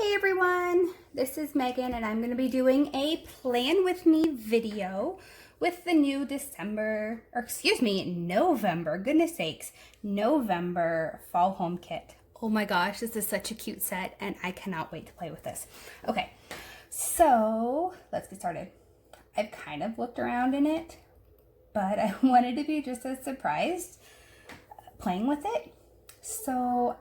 Hey everyone, this is Megan and I'm going to be doing a plan with me video with the new November, goodness sakes, November fall home kit. Oh my gosh, this is such a cute set and I cannot wait to play with this. Okay, so let's get started. I've kind of looked around in it, but I wanted to be just as surprised playing with it. So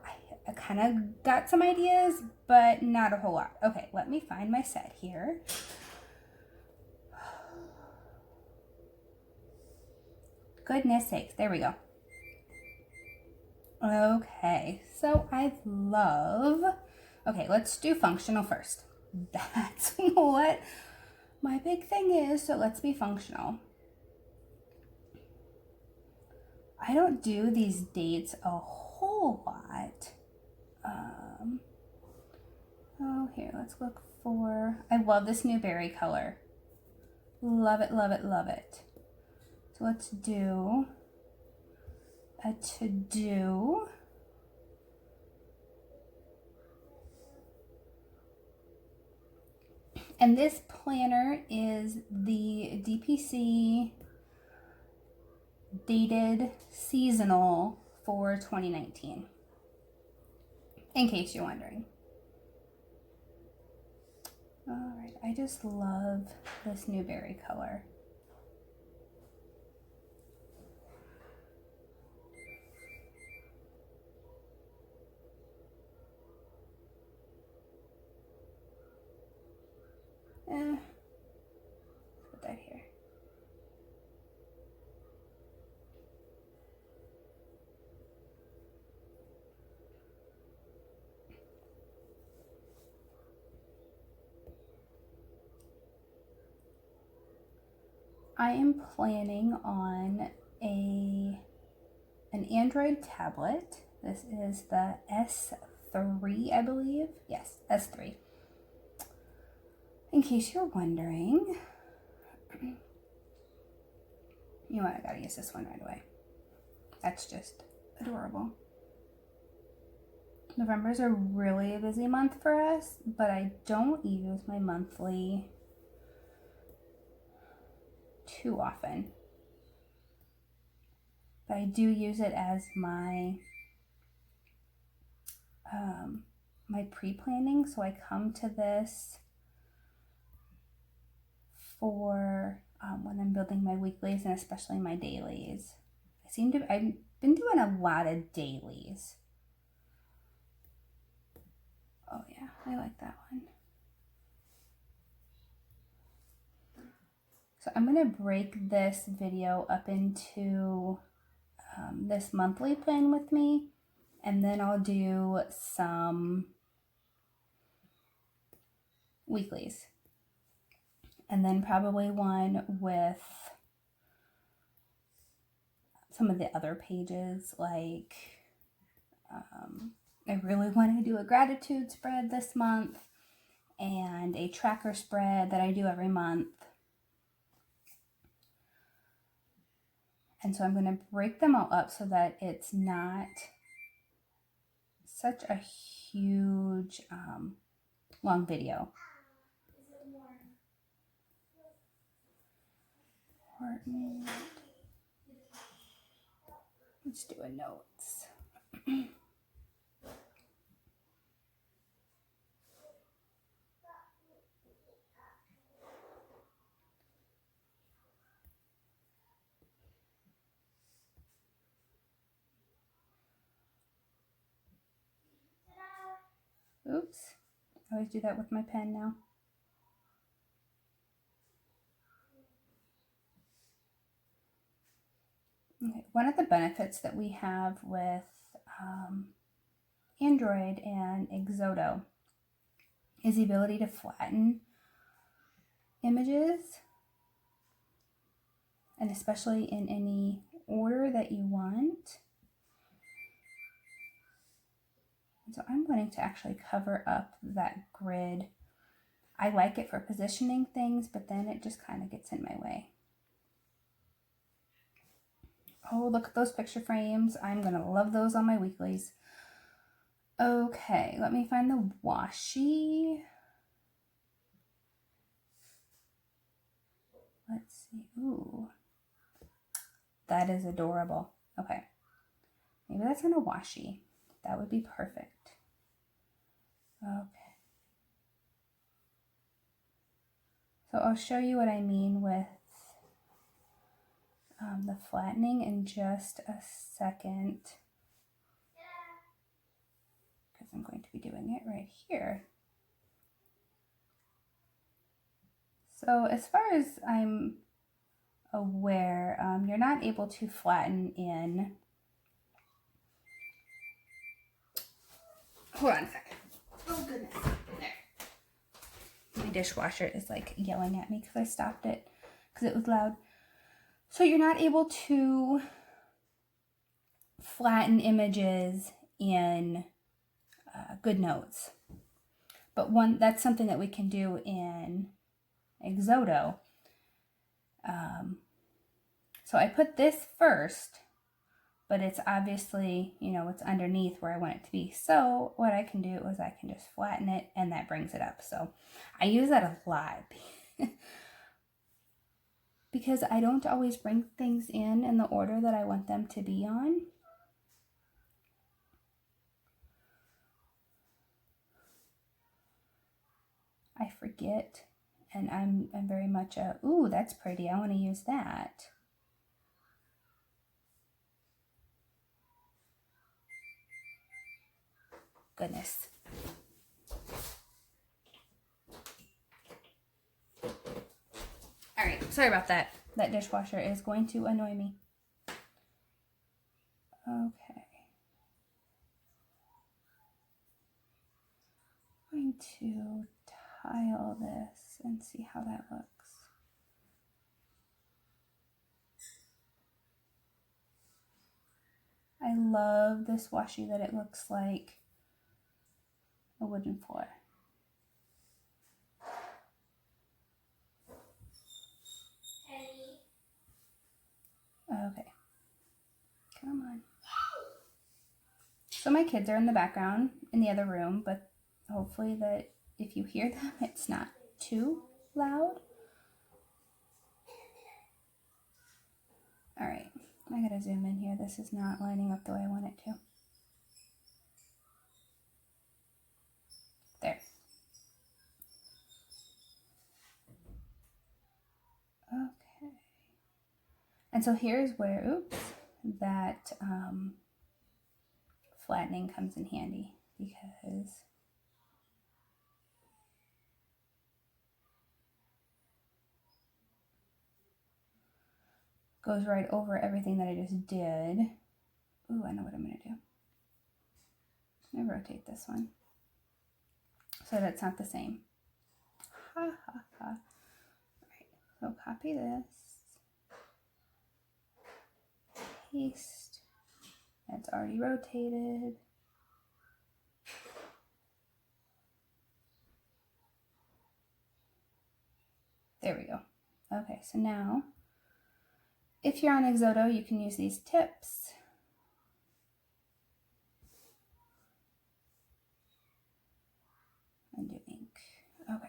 I kind of got some ideas, but not a whole lot. Okay, let me find my set here. Goodness sakes, there we go. Okay, so okay, let's do functional first. That's what my big thing is, so let's be functional. I don't do these dates a whole lot. Oh, here, let's look for, I love this new berry color. Love it, love it, love it. So let's do a to-do. And this planner is the DPC dated seasonal for 2019. In case you're wondering. All right, I just love this new berry color. Put that here. I am planning on an Android tablet. This is the S3, I believe. Yes, S3. In case you're wondering, you know what, I gotta use this one right away. That's just adorable. November is a really busy month for us, but I don't use my monthly too often. But I do use it as my my pre-planning, so I come to this for when I'm building my weeklies and especially my dailies. I've been doing a lot of dailies. Oh yeah, I like that one. So I'm gonna break this video up into this monthly plan with me, and then I'll do some weeklies. And then probably one with some of the other pages, like I really want to do a gratitude spread this month and a tracker spread that I do every month. And so I'm going to break them all up so that it's not such a huge long video. Let's do a notes. Oops, I always do that with my pen now. Okay. One of the benefits that we have with Android and Exodo is the ability to flatten images, and especially in any order that you want. So I'm going to actually cover up that grid. I like it for positioning things, but then it just kind of gets in my way. Oh, look at those picture frames. I'm going to love those on my weeklies. Okay, let me find the washi. Let's see. Ooh, that is adorable. Okay, maybe that's in a washi. That would be perfect. Okay. So I'll show you what I mean with the flattening in just a second. Because I'm going to be doing it right here. So as far as I'm aware, you're not able to flatten in. Hold on a second. Oh goodness. There. My dishwasher is like yelling at me because I stopped it because it was loud. So you're not able to flatten images in GoodNotes. But that's something that we can do in Exodo. So I put this first, but it's obviously, you know, it's underneath where I want it to be. So what I can do is I can just flatten it and that brings it up. So I use that a lot because I don't always bring things in the order that I want them to be on. I forget, and I'm very much a, ooh, that's pretty, I want to use that. Goodness. All right, sorry about that. That dishwasher is going to annoy me. Okay. I'm going to tile this and see how that looks. I love this washi that it looks like a wooden floor. Okay, come on. So my kids are in the background in the other room, but hopefully that if you hear them, it's not too loud. All right, I gotta zoom in here. This is not lining up the way I want it to. There. Okay. And so here's where, oops, that flattening comes in handy because goes right over everything that I just did. Ooh, I know what I'm gonna do. I'm gonna rotate this one so that it's not the same. Ha ha ha. All right, so copy this, paste. That's already rotated. There we go. Okay, so now, if you're on Exodo, you can use these tips. Undo ink. Okay.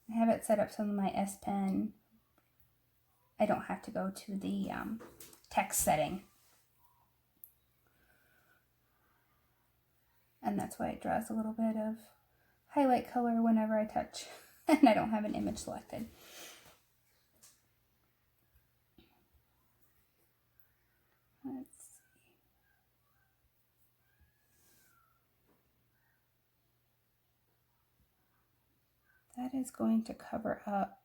I have it set up so my S Pen, I don't have to go to the text setting. And that's why it draws a little bit of highlight color whenever I touch and I don't have an image selected. Let's see. That is going to cover up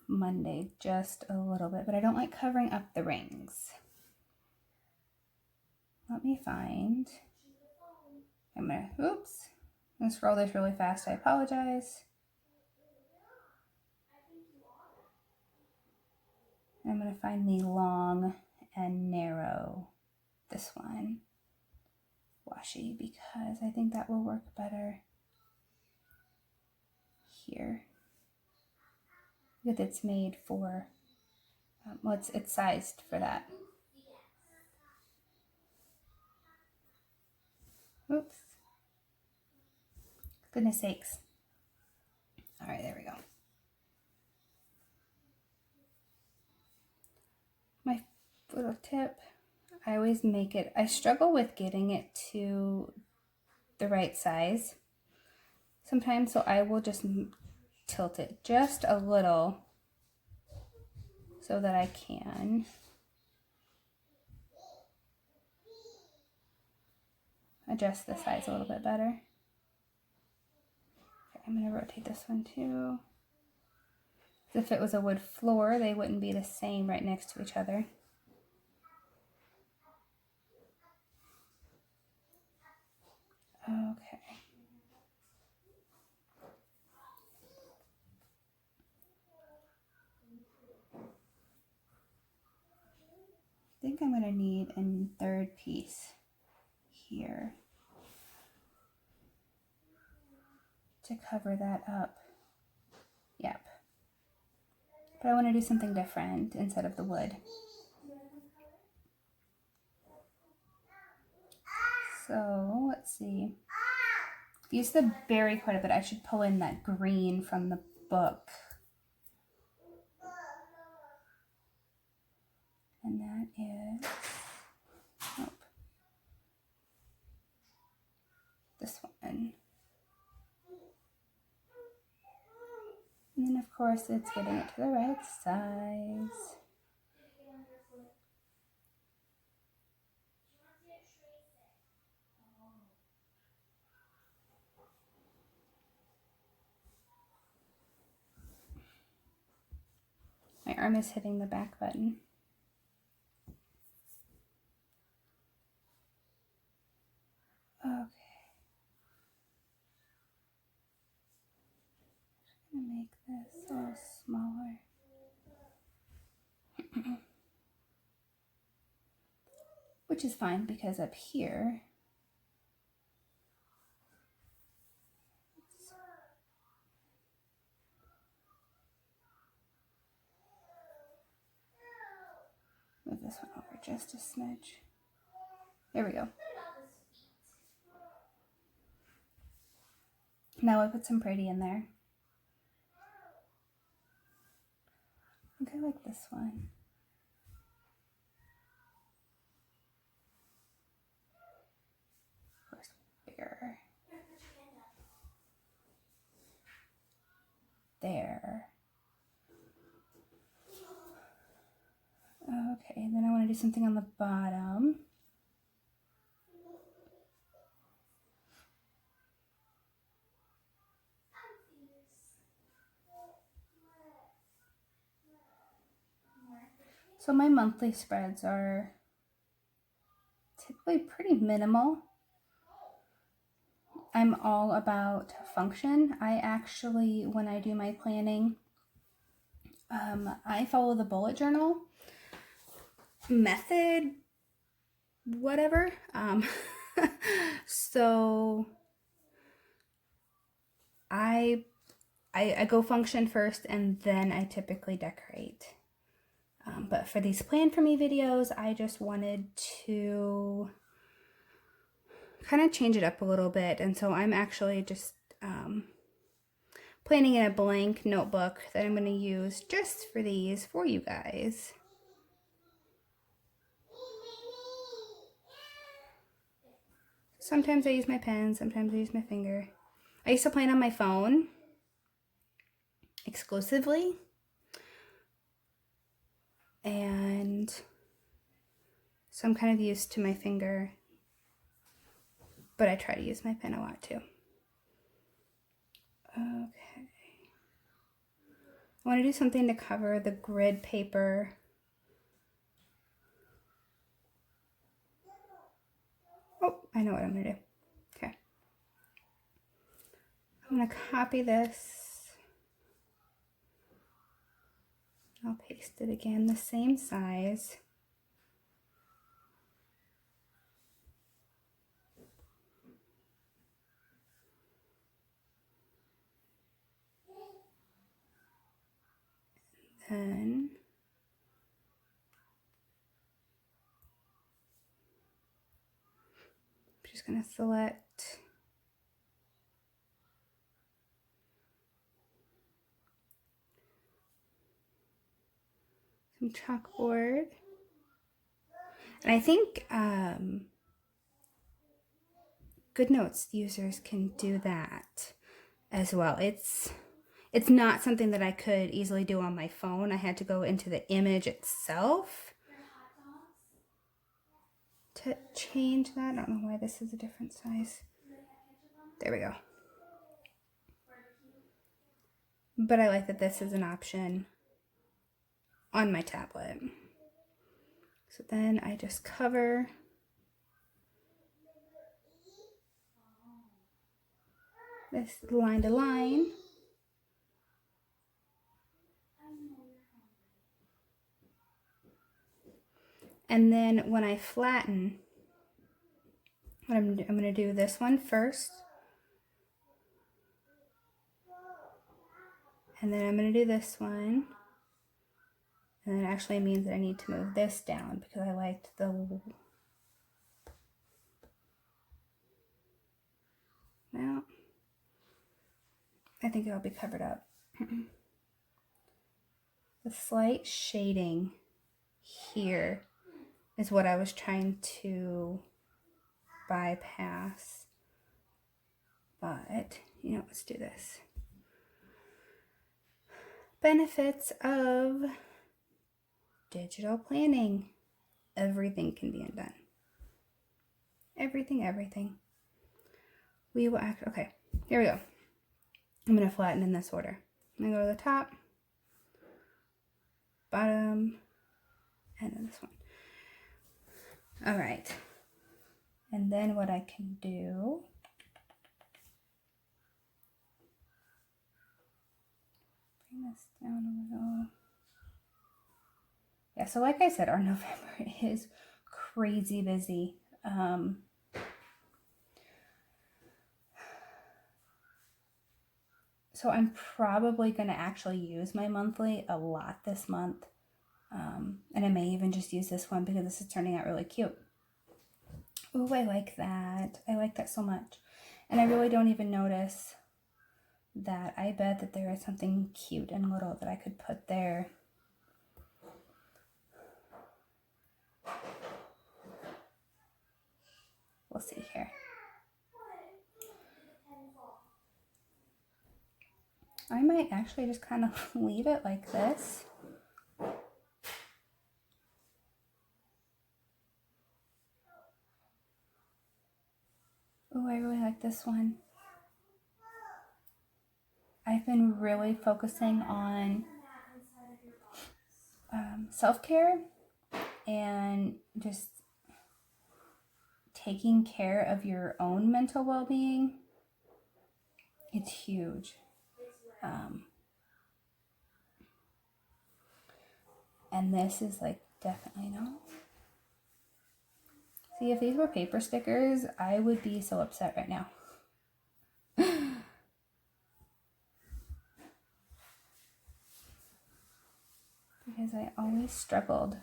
Monday just a little bit, but I don't like covering up the rings. Let me find, I'm gonna scroll this really fast, I apologize. I'm gonna find the long and narrow, this one, washi, because I think that will work better here. because it's made for, well, it's sized for that. Oops. Goodness sakes. All right, there we go. My little tip, I always make it, I struggle with getting it to the right size sometimes, so I will just tilt it just a little so that I can adjust the size a little bit better. Okay, I'm going to rotate this one too. If it was a wood floor, they wouldn't be the same right next to each other. Okay. I think I'm going to need a third piece here to cover that up. Yep. But I want to do something different instead of the wood. So let's see. These the berry quite a bit. I should pull in that green from the book. And that is, nope, this one. And then of course it's getting it to the right size. My arm is hitting the back button. Okay. I'm gonna make this a little smaller. Which is fine because up here, move this one over just a smidge. There we go. Now I put some pretty in there. I think I like this one. Of course, bigger. There. Okay, then I want to do something on the bottom. So my monthly spreads are typically pretty minimal. I'm all about function. I actually, when I do my planning, I follow the bullet journal method, whatever. So I go function first and then I typically decorate. But for these plan for me videos, I just wanted to kind of change it up a little bit. And so I'm actually just planning in a blank notebook that I'm going to use just for these for you guys. Sometimes I use my pen, sometimes I use my finger. I used to plan on my phone exclusively. And so I'm kind of used to my finger, but I try to use my pen a lot too. Okay. I want to do something to cover the grid paper. Oh, I know what I'm going to do. Okay. I'm going to copy this. I'll paste it again, the same size. then I'm just going to select some chalkboard. And I think GoodNotes users can do that as well. It's not something that I could easily do on my phone. I had to go into the image itself to change that. I don't know why this is a different size. There we go. But I like that this is an option on my tablet. So then I just cover this line to line. And then when I flatten, I'm going to do this one first. And then I'm going to do this one. And that actually means that I need to move this down because I liked the... Well, I think it'll be covered up. The slight shading here is what I was trying to bypass. But, you know, let's do this. Benefits of digital planning. Everything can be undone. Everything. We will act, okay, here we go. I'm going to flatten in this order. I'm going to go to the top, bottom, and then this one. All right. And then what I can do, bring this down a little. Yeah, so like I said, our November is crazy busy. So I'm probably going to actually use my monthly a lot this month. And I may even just use this one because this is turning out really cute. Oh, I like that. I like that so much. And I really don't even notice that. I bet that there is something cute and little that I could put there. We'll see here. I might actually just kind of leave it like this. Oh, I really like this one. I've been really focusing on self-care and just taking care of your own mental well-being. It's huge. And this is like definitely no. See, if these were paper stickers, I would be so upset right now. Because I always struggled.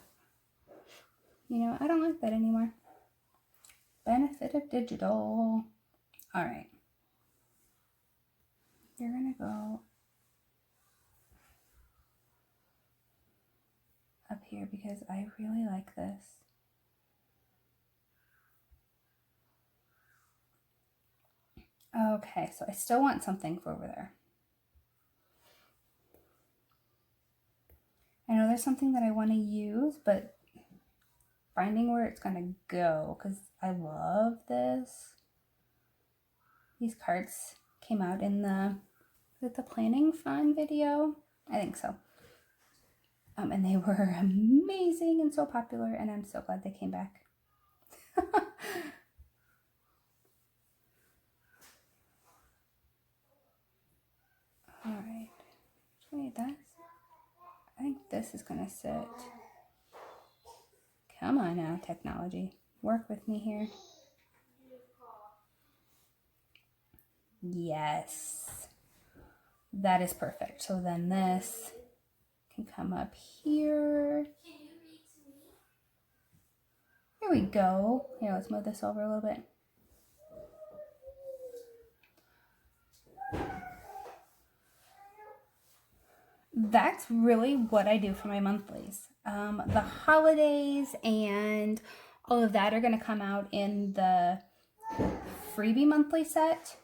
You know, I don't like that anymore. Benefit of digital. All right. You're going to go up here because I really like this. Okay, so I still want something for over there. I know there's something that I want to use, but finding where it's going to go, because I love this. These cards came out in the planning fun video? I think so. And they were amazing and so popular, and I'm so glad they came back. All right, wait, I think this is gonna sit. Come on now, technology, work with me here. Yes, that is perfect. So then this can come up here. Here we go. Here, let's move this over a little bit. That's really what I do for my monthlies. The holidays and all of that are going to come out in the freebie monthly set.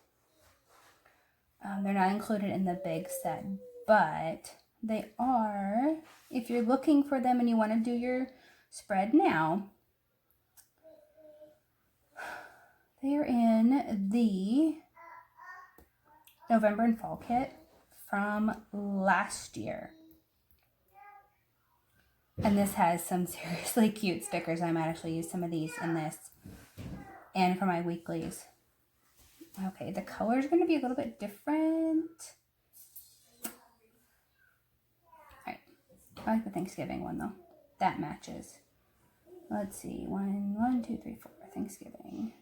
They're not included in the big set, but they are, if you're looking for them and you want to do your spread now, they are in the November and fall kit from last year. And this has some seriously cute stickers. I might actually use some of these in this and for my weeklies. Okay, the color is going to be a little bit different. Alright, I like the Thanksgiving one though. That matches. Let's see, 1, 2, 3, 4, Thanksgiving.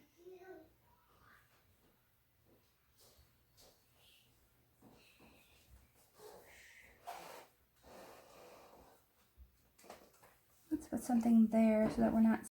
Let's put something there so that we're not